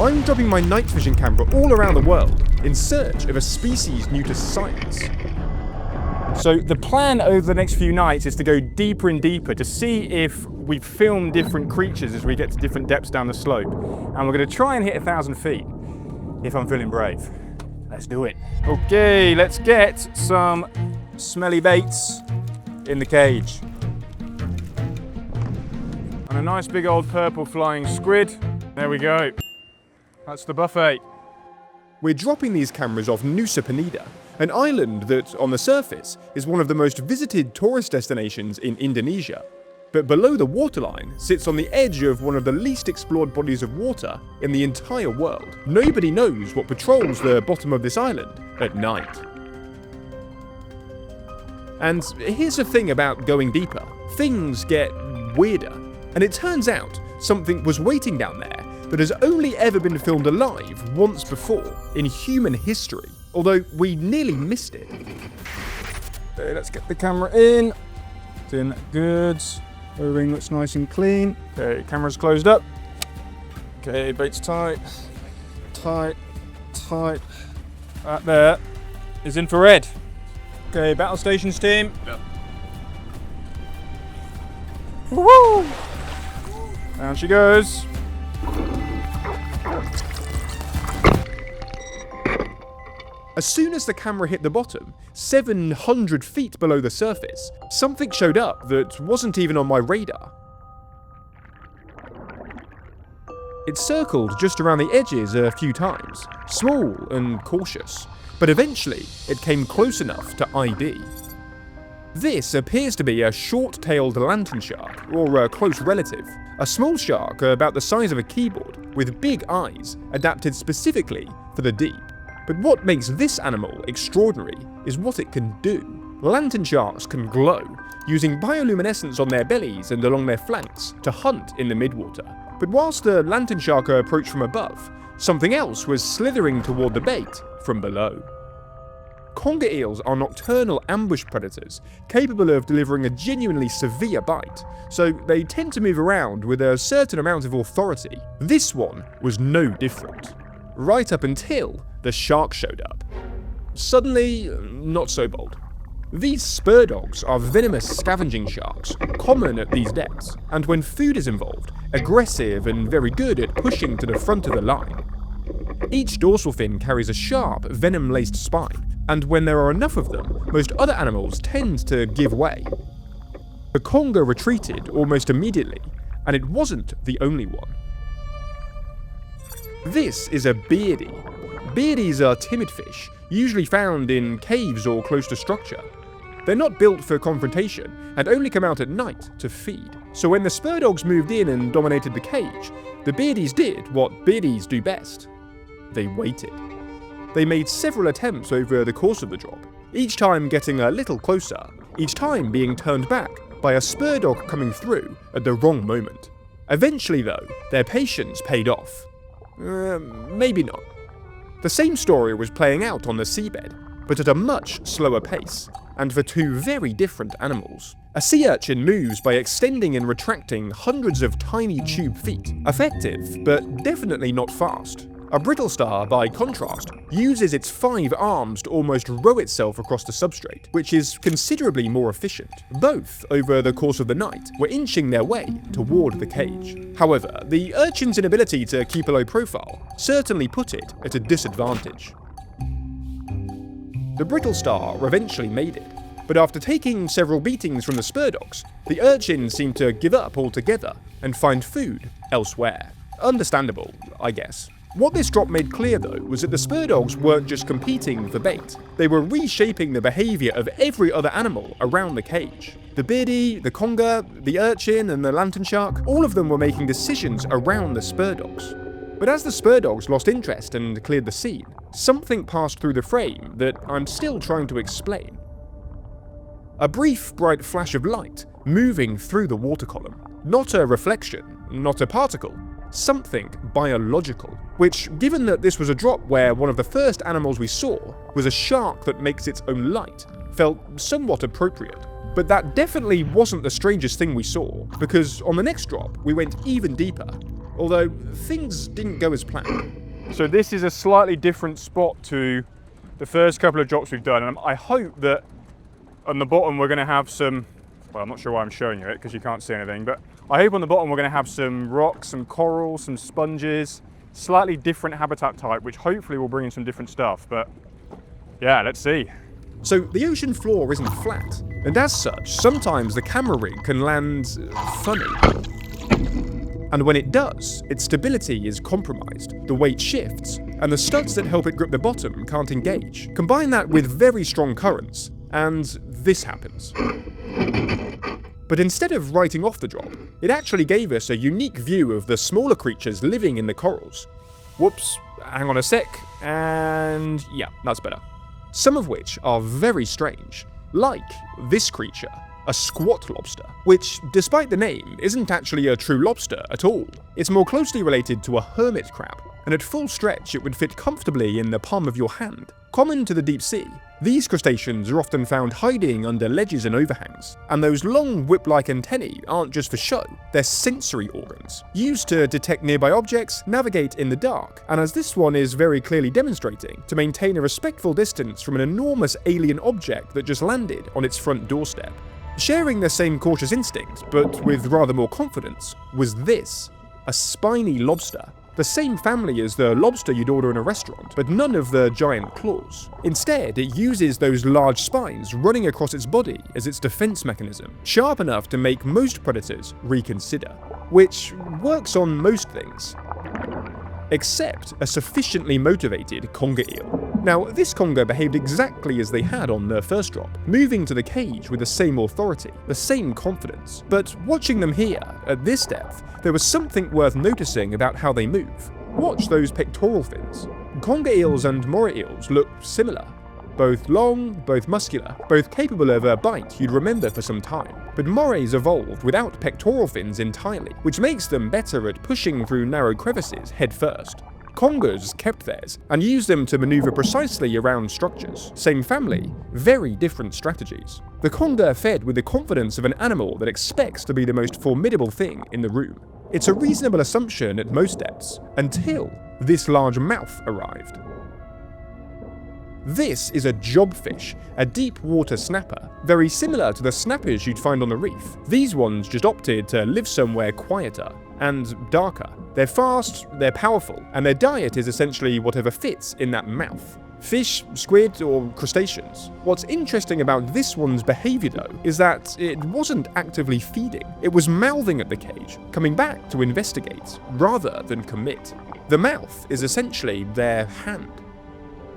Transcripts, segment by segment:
I'm dropping my night vision camera all around the world in search of a species new to science. So the plan over the next few nights is to go deeper and deeper to see if we've filmed different creatures as we get to different depths down the slope. And we're going to try and hit 1,000 feet, if I'm feeling brave. Let's do it. Okay, let's get some smelly baits in the cage. And a nice big old purple flying squid. There we go. That's the buffet. We're dropping these cameras off Nusa Penida, an island that, on the surface, is one of the most visited tourist destinations in Indonesia. But below the waterline sits on the edge of one of the least explored bodies of water in the entire world. Nobody knows what patrols the bottom of this island at night. And here's the thing about going deeper. Things get weirder. And it turns out something was waiting down there that has only ever been filmed alive once before in human history, although we nearly missed it. Okay, let's get the camera in. It's in good. O-ring looks nice and clean. Okay, camera's closed up. Okay, bait's tight. Tight. Tight. That there is infrared. Okay, battle stations team. Yep. Woo! Down she goes. As soon as the camera hit the bottom, 700 feet below the surface, something showed up that wasn't even on my radar. It circled just around the edges a few times, small and cautious, but eventually it came close enough to ID. This appears to be a short-tailed lanternshark, or a close relative, a small shark about the size of a keyboard with big eyes adapted specifically for the deep. But what makes this animal extraordinary is what it can do. Lanternsharks can glow, using bioluminescence on their bellies and along their flanks to hunt in the midwater. But whilst the lanternshark approached from above, something else was slithering toward the bait from below. Conger eels are nocturnal ambush predators, capable of delivering a genuinely severe bite, so they tend to move around with a certain amount of authority. This one was no different. Right up until the shark showed up. Suddenly, not so bold. These spurdogs are venomous scavenging sharks, common at these depths, and when food is involved, aggressive and very good at pushing to the front of the line. Each dorsal fin carries a sharp, venom-laced spine, and when there are enough of them, most other animals tend to give way. The conger retreated almost immediately, and it wasn't the only one. This is a beardy. Beardies are timid fish, usually found in caves or close to structure. They're not built for confrontation, and only come out at night to feed. So when the spurdogs moved in and dominated the cage, the beardies did what beardies do best. They waited. They made several attempts over the course of the drop, each time getting a little closer, each time being turned back by a spurdog coming through at the wrong moment. Eventually though, their patience paid off. Maybe not. The same story was playing out on the seabed, but at a much slower pace, and for two very different animals. A sea urchin moves by extending and retracting hundreds of tiny tube feet. Effective, but definitely not fast. A brittle star, by contrast, uses its 5 arms to almost row itself across the substrate, which is considerably more efficient. Both, over the course of the night, were inching their way toward the cage. However, the urchin's inability to keep a low profile certainly put it at a disadvantage. The brittle star eventually made it, but after taking several beatings from the spurdogs, the urchin seemed to give up altogether and find food elsewhere. Understandable, I guess. What this drop made clear though was that the spurdogs weren't just competing for bait, they were reshaping the behaviour of every other animal around the cage. The beardy, the conger, the urchin and the lanternshark, all of them were making decisions around the spurdogs. But as the spurdogs lost interest and cleared the scene, something passed through the frame that I'm still trying to explain. A brief, bright flash of light moving through the water column. Not a reflection, not a particle, something biological. Which, given that this was a drop where one of the first animals we saw was a shark that makes its own light, felt somewhat appropriate. But that definitely wasn't the strangest thing we saw, because on the next drop we went even deeper. although things didn't go as planned. So this is a slightly different spot to the first couple of drops we've done, and I hope that on the bottom we're going to have some, well, I'm not sure why I'm showing you it because you can't see anything, but I hope on the bottom we're going to have some rocks, some coral, some sponges, slightly different habitat type, which hopefully will bring in some different stuff, but yeah, let's see. So the ocean floor isn't flat, and as such, sometimes the camera rig can land funny. And when it does, its stability is compromised, the weight shifts, and the studs that help it grip the bottom can't engage. Combine that with very strong currents, and this happens. But instead of writing off the drop, it actually gave us a unique view of the smaller creatures living in the corals. Whoops, hang on a sec, and yeah, that's better. Some of which are very strange, like this creature, a squat lobster, which, despite the name, isn't actually a true lobster at all. It's more closely related to a hermit crab, and at full stretch it would fit comfortably in the palm of your hand. Common to the deep sea, these crustaceans are often found hiding under ledges and overhangs, and those long whip-like antennae aren't just for show, they're sensory organs, used to detect nearby objects, navigate in the dark, and as this one is very clearly demonstrating, to maintain a respectful distance from an enormous alien object that just landed on its front doorstep. Sharing the same cautious instinct, but with rather more confidence, was this, a spiny lobster. The same family as the lobster you'd order in a restaurant, but none of the giant claws. Instead, it uses those large spines running across its body as its defense mechanism, sharp enough to make most predators reconsider. Which works on most things, except a sufficiently motivated conger eel. Now, this conger behaved exactly as they had on their first drop, moving to the cage with the same authority, the same confidence. But watching them here, at this depth, there was something worth noticing about how they move. Watch those pectoral fins. Conger eels and moray eels look similar. Both long, both muscular, both capable of a bite you'd remember for some time. But morays evolved without pectoral fins entirely, which makes them better at pushing through narrow crevices head first. Congers kept theirs, and used them to maneuver precisely around structures. Same family, very different strategies. The conger fed with the confidence of an animal that expects to be the most formidable thing in the room. It's a reasonable assumption at most depths, until this large mouth arrived. This is a jobfish, a deep water snapper, very similar to the snappers you'd find on the reef. These ones just opted to live somewhere quieter and darker. They're fast, they're powerful, and their diet is essentially whatever fits in that mouth. Fish, squid, or crustaceans. What's interesting about this one's behaviour though, is that it wasn't actively feeding. It was mouthing at the cage, coming back to investigate, rather than commit. The mouth is essentially their hand.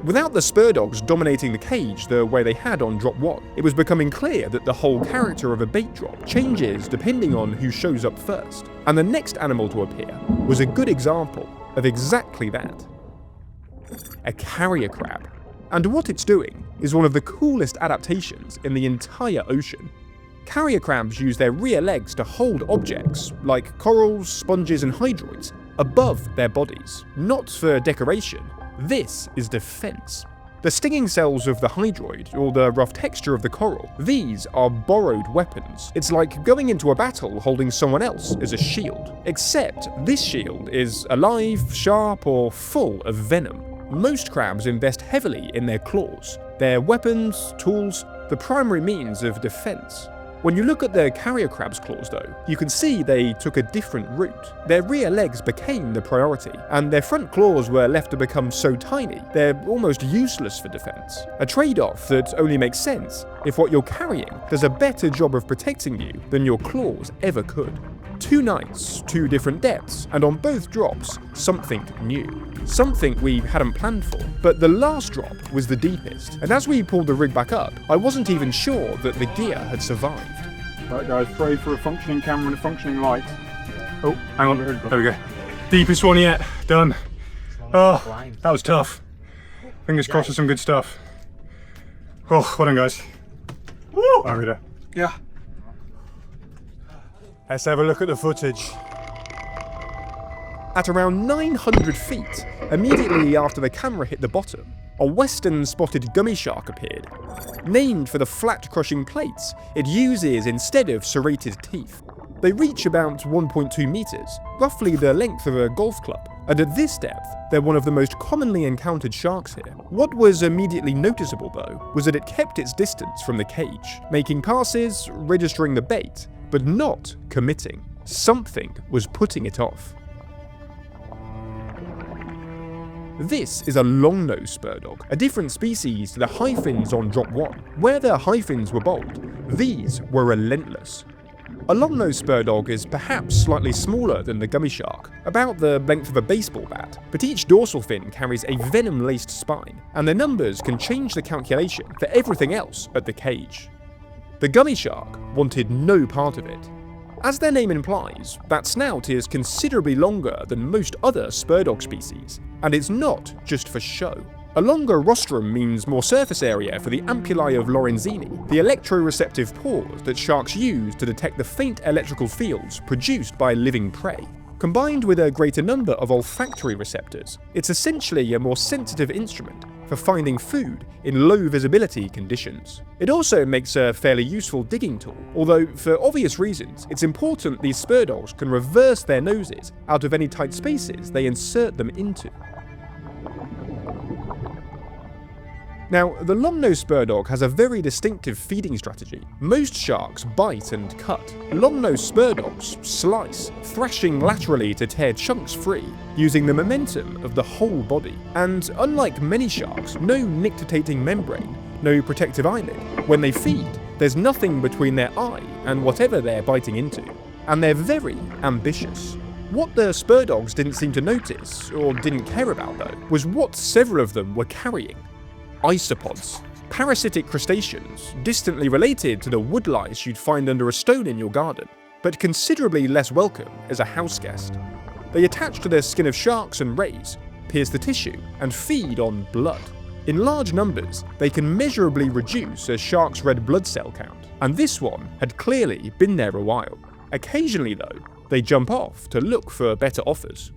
Without the spurdogs dominating the cage the way they had on drop 1, it was becoming clear that the whole character of a bait drop changes depending on who shows up first. And the next animal to appear was a good example of exactly that. A carrier crab. And what it's doing is one of the coolest adaptations in the entire ocean. Carrier crabs use their rear legs to hold objects, like corals, sponges and hydroids, above their bodies, not for decoration. This is defense. The stinging cells of the hydroid, or the rough texture of the coral, these are borrowed weapons. It's like going into a battle holding someone else as a shield. Except this shield is alive, sharp, or full of venom. Most crabs invest heavily in their claws. Their weapons, tools, the primary means of defense. When you look at the carrier crab's claws though, you can see they took a different route. Their rear legs became the priority, and their front claws were left to become so tiny, they're almost useless for defense. A trade-off that only makes sense if what you're carrying does a better job of protecting you than your claws ever could. 2 nights, 2 different depths, and on both drops, something new. Something we hadn't planned for. But the last drop was the deepest, and as we pulled the rig back up, I wasn't even sure that the gear had survived. Right guys, pray for a functioning camera and a functioning light. Oh, hang on, there we go. Deepest one yet, done. Oh, that was tough. Fingers crossed for some good stuff. Oh, well done guys. Woo! Are we there? Yeah. Let's have a look at the footage. At around 900 feet, immediately after the camera hit the bottom, a western spotted gummy shark appeared. Named for the flat crushing plates it uses instead of serrated teeth. They reach about 1.2 meters, roughly the length of a golf club, and at this depth, they're one of the most commonly encountered sharks here. What was immediately noticeable though, was that it kept its distance from the cage, making passes, registering the bait, but not committing. Something was putting it off. This is a long-nosed spurdog, a different species to the hyphens on drop 1. Where the hyphens were bold, these were relentless. A long-nosed spurdog is perhaps slightly smaller than the gummy shark, about the length of a baseball bat, but each dorsal fin carries a venom-laced spine, and the numbers can change the calculation for everything else at the cage. The gummy shark wanted no part of it. As their name implies, that snout is considerably longer than most other spurdog species, and it's not just for show. A longer rostrum means more surface area for the ampullae of Lorenzini, the electroreceptive pores that sharks use to detect the faint electrical fields produced by living prey. Combined with a greater number of olfactory receptors, it's essentially a more sensitive instrument for finding food in low visibility conditions. It also makes a fairly useful digging tool, although for obvious reasons, it's important these spurdogs can reverse their noses out of any tight spaces they insert them into. Now, the long-nosed spurdog has a very distinctive feeding strategy. Most sharks bite and cut. Long-nosed spurdogs slice, thrashing laterally to tear chunks free, using the momentum of the whole body. And unlike many sharks, no nictitating membrane, no protective eyelid. When they feed, there's nothing between their eye and whatever they're biting into. And they're very ambitious. What the spurdogs didn't seem to notice, or didn't care about though, was what several of them were carrying. Isopods, parasitic crustaceans, distantly related to the woodlice you'd find under a stone in your garden, but considerably less welcome as a house guest. They attach to the skin of sharks and rays, pierce the tissue, and feed on blood. In large numbers, they can measurably reduce a shark's red blood cell count, and this one had clearly been there a while. Occasionally though, they jump off to look for better offers.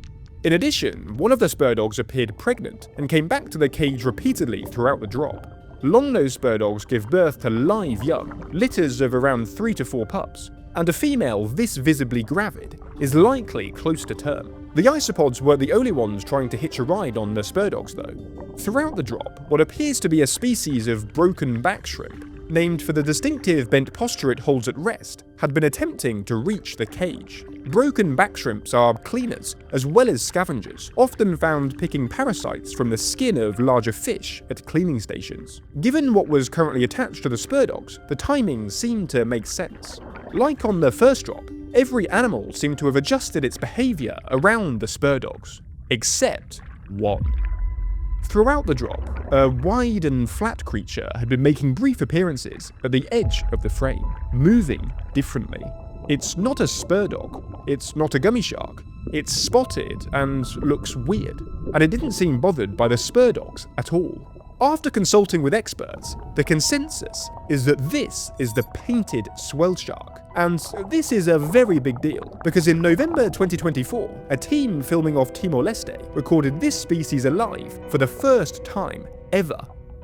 In addition, one of the spurdogs appeared pregnant and came back to the cage repeatedly throughout the drop. Long-nosed spurdogs give birth to live young, litters of around 3 to 4 pups, and a female this visibly gravid is likely close to term. The isopods weren't the only ones trying to hitch a ride on the spurdogs though. Throughout the drop, what appears to be a species of broken back shrimp, named for the distinctive bent posture it holds at rest, had been attempting to reach the cage. Broken back shrimps are cleaners, as well as scavengers, often found picking parasites from the skin of larger fish at cleaning stations. Given what was currently attached to the spurdogs, the timing seemed to make sense. Like on the first drop, every animal seemed to have adjusted its behaviour around the spurdogs, except one. Throughout the drop, a wide and flat creature had been making brief appearances at the edge of the frame, moving differently. It's not a spurdog, it's not a gummy shark, it's spotted and looks weird, and it didn't seem bothered by the spurdogs at all. After consulting with experts, the consensus is that this is the painted swellshark. And this is a very big deal, because in November 2024, a team filming off Timor-Leste recorded this species alive for the first time ever.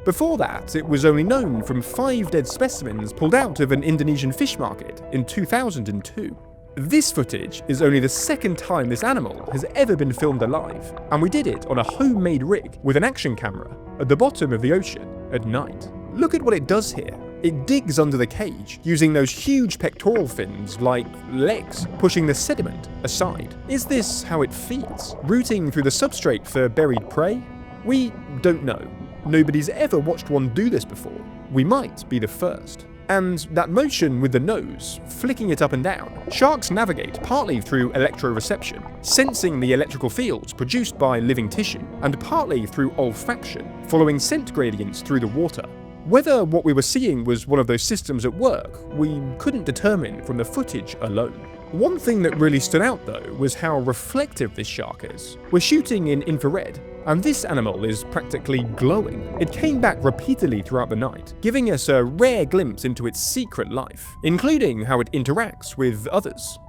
Before that, it was only known from 5 dead specimens pulled out of an Indonesian fish market in 2002. This footage is only the second time this animal has ever been filmed alive, and we did it on a homemade rig with an action camera at the bottom of the ocean at night. Look at what it does here. It digs under the cage, using those huge pectoral fins like legs, pushing the sediment aside. Is this how it feeds? Rooting through the substrate for buried prey? We don't know. Nobody's ever watched one do this before. We might be the first. And that motion with the nose, flicking it up and down, sharks navigate partly through electroreception, sensing the electrical fields produced by living tissue, and partly through olfaction, following scent gradients through the water. Whether what we were seeing was one of those systems at work, we couldn't determine from the footage alone. One thing that really stood out though was how reflective this shark is. We're shooting in infrared, and this animal is practically glowing. It came back repeatedly throughout the night, giving us a rare glimpse into its secret life, including how it interacts with others.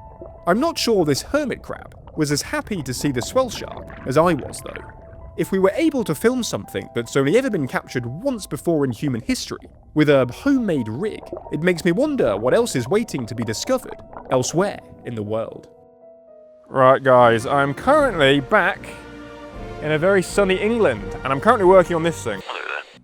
I'm not sure this hermit crab was as happy to see the swell shark as I was though. If we were able to film something that's only ever been captured once before in human history, with a homemade rig, it makes me wonder what else is waiting to be discovered elsewhere in the world. Right guys, I'm currently back in a very sunny England, and I'm currently working on this thing.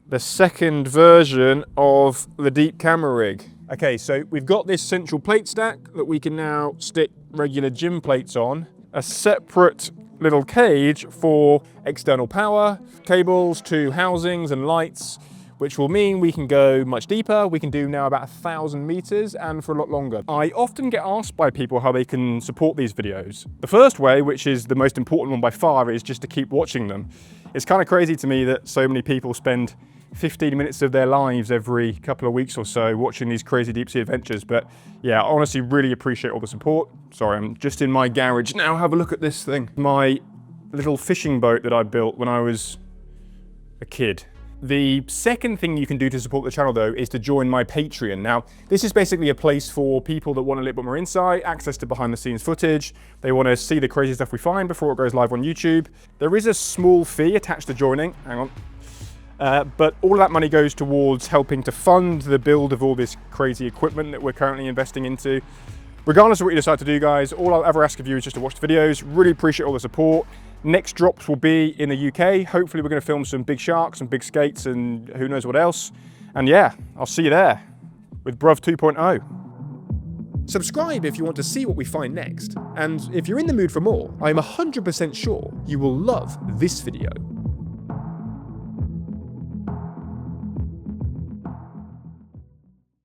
The second version of the deep camera rig. Okay, so we've got this central plate stack that we can now stick regular gym plates on. A separate little cage for external power, cables to housings and lights, which will mean we can go much deeper. We can do now about 1,000 meters and for a lot longer. I often get asked by people how they can support these videos. The first way, which is the most important one by far, is just to keep watching them. It's kind of crazy to me that so many people spend 15 minutes of their lives every couple of weeks or so watching these crazy deep sea adventures. But yeah, I honestly really appreciate all the support. Sorry, I'm just in my garage now. Have a look at this thing. My little fishing boat that I built when I was a kid. The second thing you can do to support the channel though is to join my Patreon. Now, this is basically a place for people that want a little bit more insight, access to behind the scenes footage. They want to see the crazy stuff we find before it goes live on YouTube. There is a small fee attached to joining. Hang on. But all of that money goes towards helping to fund the build of all this crazy equipment that we're currently investing into. Regardless of what you decide to do, guys, all I'll ever ask of you is just to watch the videos. Really appreciate all the support. Next drops will be in the UK. Hopefully we're going to film some big sharks and big skates and who knows what else. And yeah, I'll see you there with Bruv 2.0. Subscribe if you want to see what we find next. And if you're in the mood for more, I'm 100% sure you will love this video.